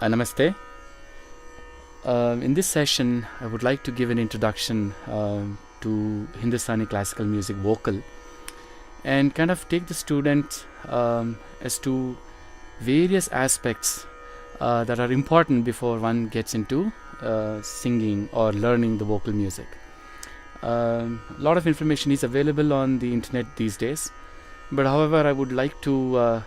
Namaste. In this session, I would like to give an introduction to Hindustani classical music vocal and kind of take the student as to various aspects that are important before one gets into singing or learning the vocal music. A lot of information is available on the internet these days, but however, I would like to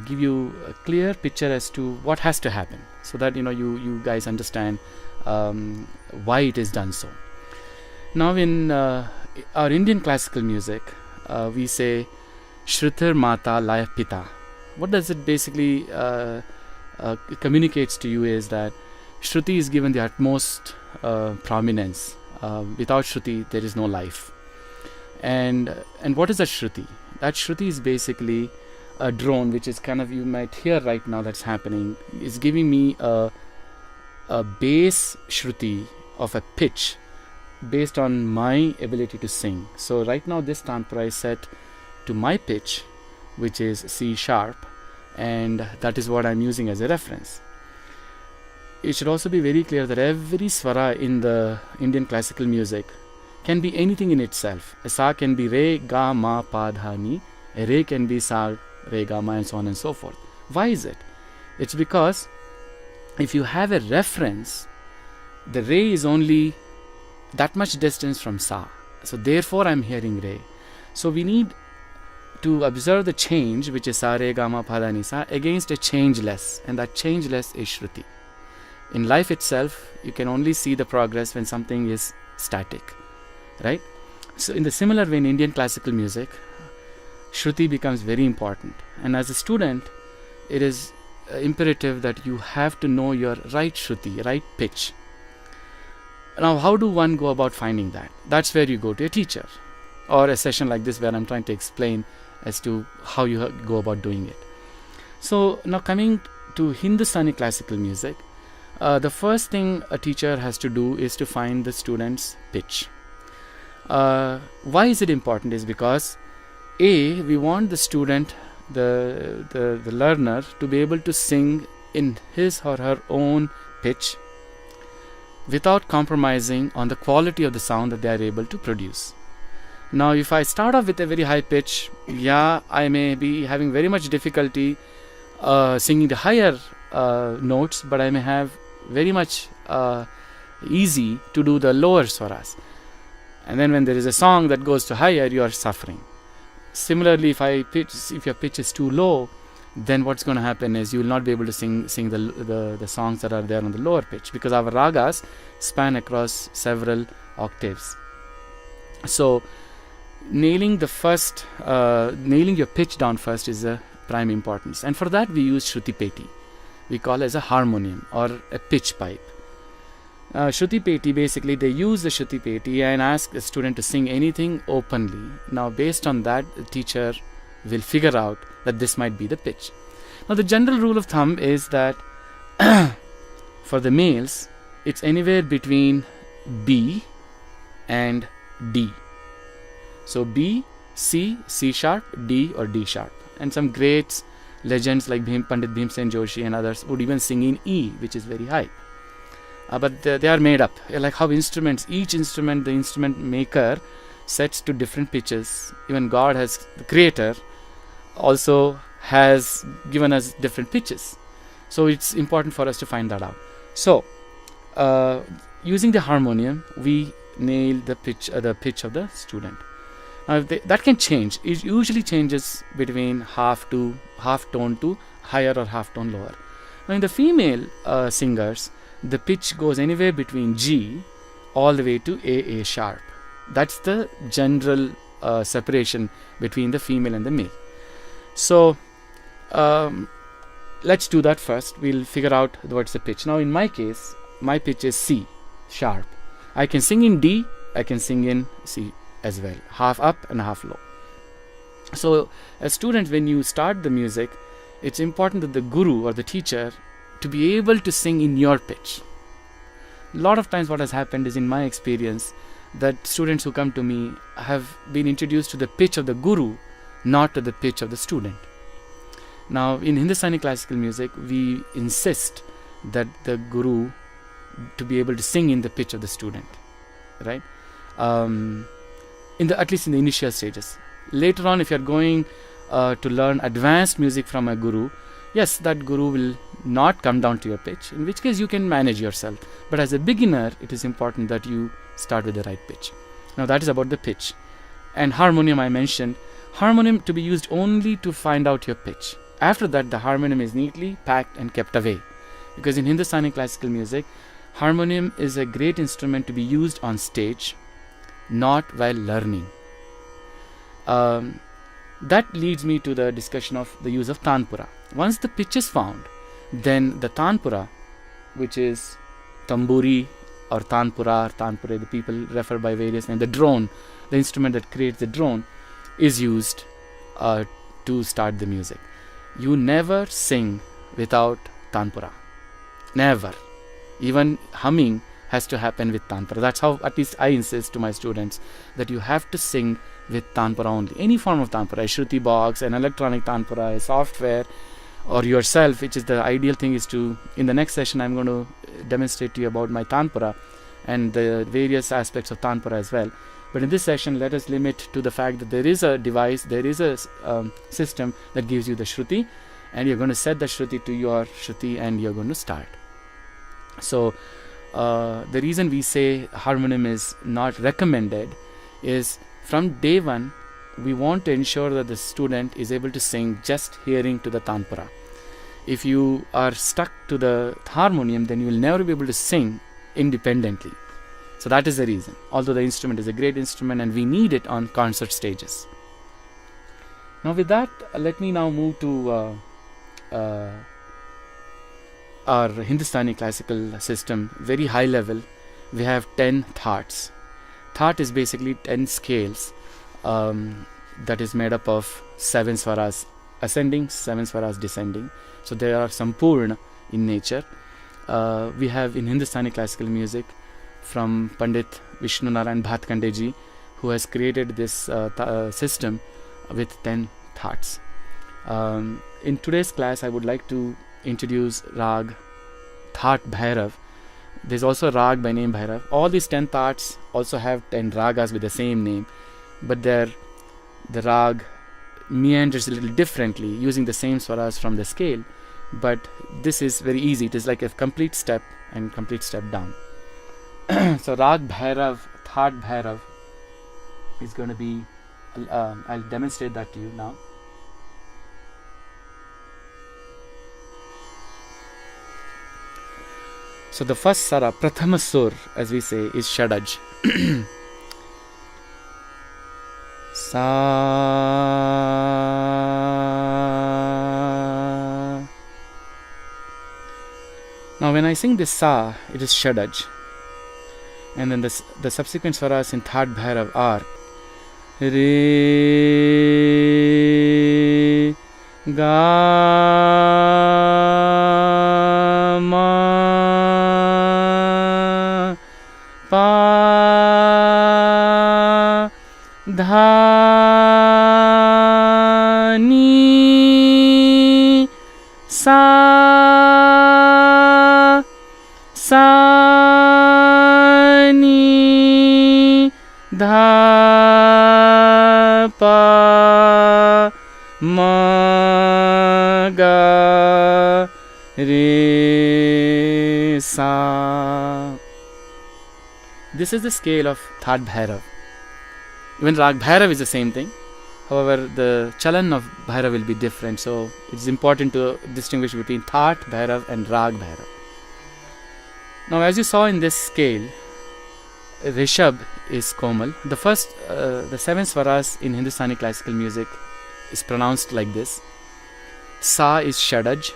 give you a clear picture as to what has to happen, so that you guys understand why it is done so. Now, in our Indian classical music, we say Shrutir Mata Laya Pita. What does it basically communicates to you is that Shruti is given the utmost prominence. Without Shruti, there is no life. And what is that Shruti? That Shruti is basically a drone, which is kind of, you might hear right now that's happening, is giving me a bass Shruti of a pitch based on my ability to sing. So right now this tantra is set to my pitch, which is C sharp, and that is what I'm using as a reference. It should also be very clear that every swara in the Indian classical music can be anything in itself. A sa can be re, ga, ma, pa, dha, ni. A re can be sa, re, ga, ma, and so on and so forth. Why is it? It's because if you have a reference, the re is only that much distance from sa. So therefore I'm hearing re. So we need to observe the change, which is sa, re, ga, ma, pa, dha, ni, sa, against a changeless, and that changeless is Shruti. In life itself, you can only see the progress when something is static, right? So in the similar way, in Indian classical music, Shruti becomes very important. And as a student, it is imperative that you have to know your right Shruti, right pitch. Now, how do one go about finding that? That's where you go to a teacher, or a session like this where I'm trying to explain as to how you go about doing it. So now, coming to Hindustani classical music, the first thing a teacher has to do is to find the student's pitch. Why is it important? Is because we want the student, the learner, to be able to sing in his or her own pitch without compromising on the quality of the sound that they are able to produce. Now, if I start off with a very high pitch, I may be having very much difficulty singing the higher notes, but I may have very much easy to do the lower swaras. And then when there is a song that goes to higher, you are suffering. Similarly, if your pitch is too low, then what's going to happen is you will not be able to sing the songs that are there on the lower pitch, because our ragas span across several octaves. So nailing your pitch down first is a prime importance, and for that we use Shruti Peti. We call as a harmonium or a pitch pipe. Shruti Peti, basically they use the Shruti Peti and ask the student to sing anything openly. Now based on that, the teacher will figure out that this might be the pitch. Now the general rule of thumb is that for the males, it's anywhere between B and D. So B, C, C sharp, D or D sharp. And some greats, legends like Pandit Bhimsen Joshi and others would even sing in E, which is very high. But they are made up. Like how each instrument, the instrument maker sets to different pitches. Even God, the creator, also has given us different pitches. So it's important for us to find that out. So using the harmonium, we nail the pitch of the student. Now that can change. It usually changes between half tone to higher or half tone lower. Now in the female singers, the pitch goes anywhere between G all the way to A sharp. That's the general separation between the female and the male. So let's do that first. We'll figure out what's the pitch. Now in my case, my pitch is C sharp. I can sing in D, I can sing in C as well, half up and half low. So as students, when you start the music, it's important that the guru or the teacher to be able to sing in your pitch. A lot of times what has happened is, in my experience, that students who come to me have been introduced to the pitch of the guru, not to the pitch of the student. Now in Hindustani classical music, we insist that the guru to be able to sing in the pitch of the student, right? At least in the initial stages. Later on, if you're going to learn advanced music from a guru, yes, that guru will not come down to your pitch, in which case you can manage yourself. But as a beginner, it is important that you start with the right pitch. Now that is about the pitch. And harmonium, I mentioned, harmonium to be used only to find out your pitch. After that, the harmonium is neatly packed and kept away. Because in Hindustani classical music, harmonium is a great instrument to be used on stage, not while learning. That leads me to the discussion of the use of tanpura. Once the pitch is found, then the tanpura, which is tamburi or tanpura, the people refer by various names, the drone, the instrument that creates the drone, is used to start the music. You never sing without tanpura. Never. Even humming has to happen with tanpura. That's how at least I insist to my students, that you have to sing with tanpura only. Any form of tanpura, a shruti box, an electronic tanpura, a software, or yourself, which is the ideal thing is to, in the next session I'm going to demonstrate to you about my tanpura and the various aspects of tanpura as well. But in this session, let us limit to the fact that there is a device, there is a system that gives you the shruti, and you're going to set the shruti to your shruti and you're going to start. So the reason we say harmonium is not recommended is from day one, we want to ensure that the student is able to sing just hearing to the tanpura. If you are stuck to the harmonium, then you will never be able to sing independently. So that is the reason. Although the instrument is a great instrument and we need it on concert stages. Now with that, let me now move to our Hindustani classical system, very high level. We have 10 thats. That is basically 10 scales that is made up of 7 swaras ascending, 7 swaras descending. So there are sampurna in nature. We have in Hindustani classical music from Pandit Vishnu Narayan Bhatkande ji, who has created this system with 10 thats. In today's class, I would like to introduce Rag That Bhairav. There's also a Rag by name Bhairav. All these 10 thats also have 10 ragas with the same name, but the Rag meanders a little differently using the same swaras from the scale. But this is very easy. It is like a complete step and complete step down. So Rag Bhairav, That Bhairav is going to be, I'll demonstrate that to you now. So the first sara, Prathama Sur, as we say, is Shadaj. Sa. Now when I sing this Sa, it is Shadaj. And then the subsequent swaras in That Bhairav are Re, Ga, Ma, Pa, Dha, Ni, Sa, Sa, Ni, Dha, Pa, Ma, Ga, Re, Sa. This is the scale of That Bhairav. Even Rag Bhairav is the same thing. However, the chalan of Bhairav will be different. So it's important to distinguish between That Bhairav and Rag Bhairav. Now, as you saw in this scale, Rishabh is Komal. The first, the 7 swaras in Hindustani classical music is pronounced like this. Sa is Shadaj,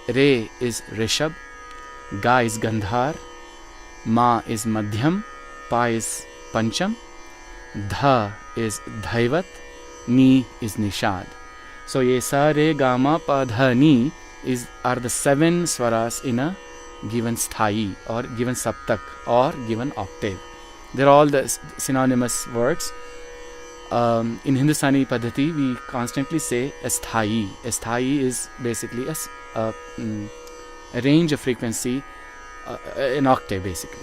Re is Rishabh, Ga is Gandhar, Ma is Madhyam, Pa is Pancham, Dha is Dhaivat, Ni is Nishad. So ye Sa, Re, Ga, Ma, Pa, Dha, Ni are the 7 swaras in a given sthai or given saptak or given octave. They're all the synonymous words. In Hindustani Padhati, we constantly say a sthai. A sthai is basically a range of frequency, an octave basically.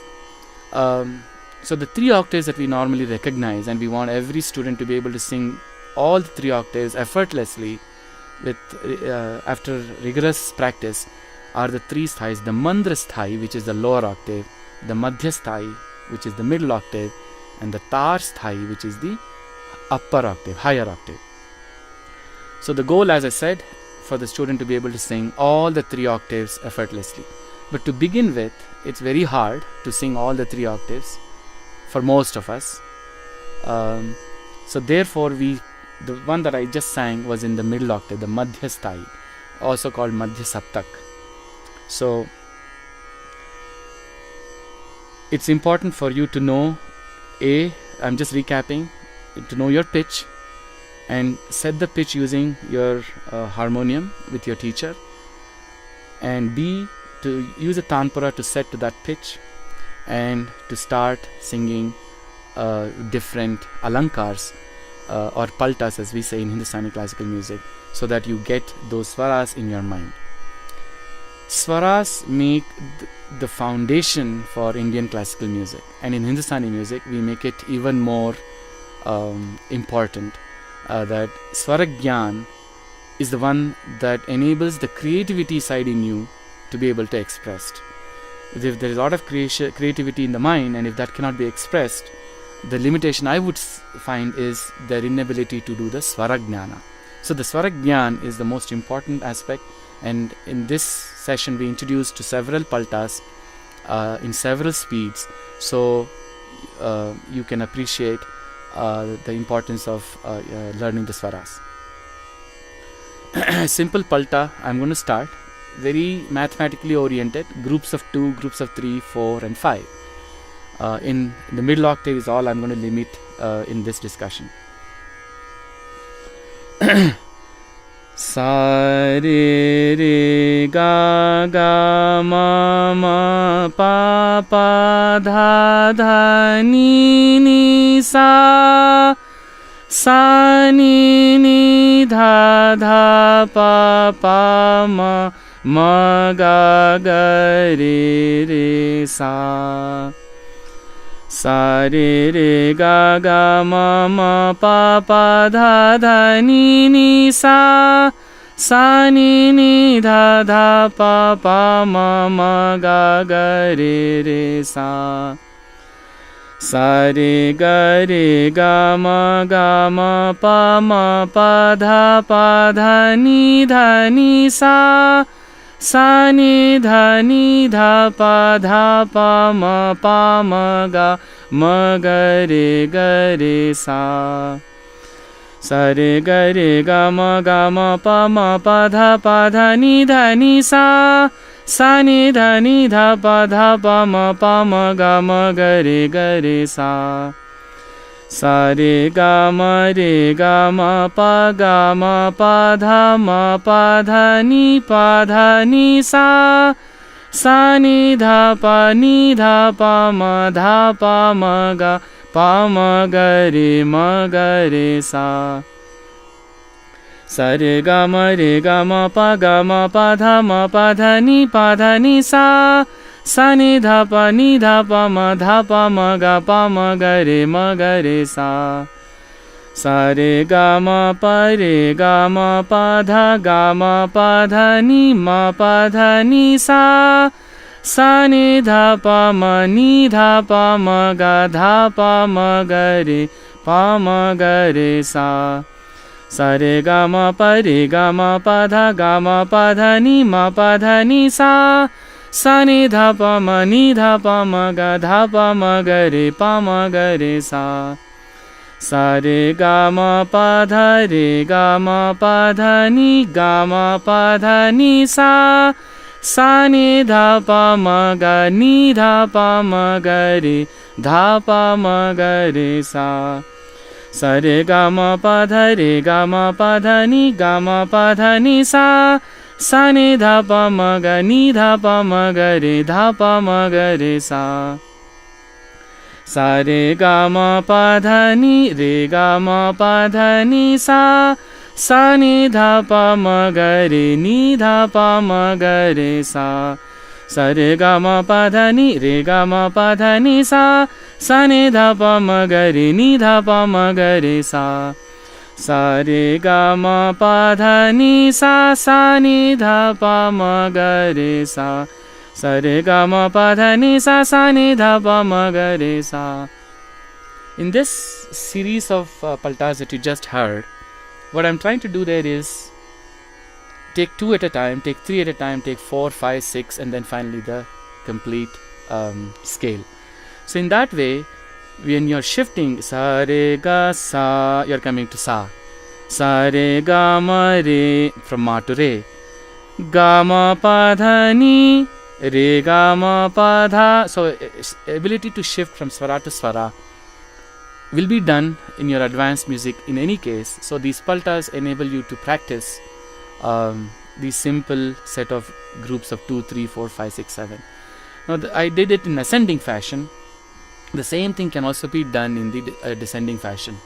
So the 3 octaves that we normally recognize, and we want every student to be able to sing all the 3 octaves effortlessly with after rigorous practice, are the 3 sthais: the mandra sthai, which is the lower octave, the madhya sthai, which is the middle octave, and the tar sthai, which is the upper octave, higher octave. So the goal, as I said, for the student to be able to sing all the 3 octaves effortlessly. But to begin with, it's very hard to sing all the 3 octaves for most of us. So therefore, the one that I just sang was in the middle octave, the madhya sthai, also called madhya saptak. So it's important for you to know, I'm just recapping, to know your pitch and set the pitch using your harmonium with your teacher, and B, to use a tanpura to set to that pitch and to start singing different alankars or paltas, as we say in Hindustani classical music, so that you get those swaras in your mind. Swaras make the foundation for Indian classical music, and in Hindustani music we make it even more important, that Swaragyan is the one that enables the creativity side in you to be able to express. If there is a lot of creativity in the mind, and if that cannot be expressed, the limitation I would find is their inability to do the Swaragnana. So the Swaragyan is the most important aspect, and in this session we introduced to several paltas in several speeds, so you can appreciate the importance of learning the swaras. Simple palta, I'm going to start. Very mathematically oriented, groups of 2, groups of 3, 4 and 5. In the middle octave is all I'm going to limit in this discussion. Sa re re ga ga ma ma pa pa dha dha ni ni sa, sa ni ni dha dha pa pa ma ma ga ga re re sa. Sa re re ga ga ma ma pa pa dha dha ni ni sa, sa ni ni dha dha pa pa ma ma ga ga re re sa. Sa re ga ma pa dha ni sa, sa ni dha pa ma ga re sa. Sa re ga ma pa dha ni sa, sa ni dha pa ma ga re sa. Sa re ga ma pa dha ni sa, sa ni dha pa ma ga re sa. Sa re ga ma pa dha ni sa, sa ni dha pa ma ga re sa. Sa re ga ma pa dha ni sa, sa ni dha pa ma ga re sa. Sa re ga ma pa dha ni sa, sa ni dha pa ma ga re sa. Sa re ga ma pa dha ni sa, sa ni dha pa ma ga re sa. Sa re ga ma pa dha ni sa, sa ni dha pa ma ga re sa. Sa re ga ma pa dha ni sa, sa ni dha pa ma ga re ni dha pa ma ga re sa. Sa re ga ma pa dha ni re ga ma pa dha ni sa. Sa ni dha pa ma ga re ni dha pa ma ga re sa. Sa re ga ma pa dha ni sa. Sa ni dha pa ma ga re sa. Sa re ga ma pa dha ni sa. Sa ni dha pa ma ga re sa. In this series of paltas that you just heard, what I'm trying to do there is take 2 at a time, take 3 at a time, take 4, 5, 6, and then finally the complete scale. So in that way, when you're shifting sa re ga sa, you're coming to sa. Sa re ga ma re, from ma to re. Ga ma pa dha ni, re ga ma pa dha. So ability to shift from swara to swara will be done in your advanced music in any case. So these paltas enable you to practice these simple set of groups of 2, 3, 4, 5, 6, 7. Now I did it in ascending fashion. The same thing can also be done in the descending fashion.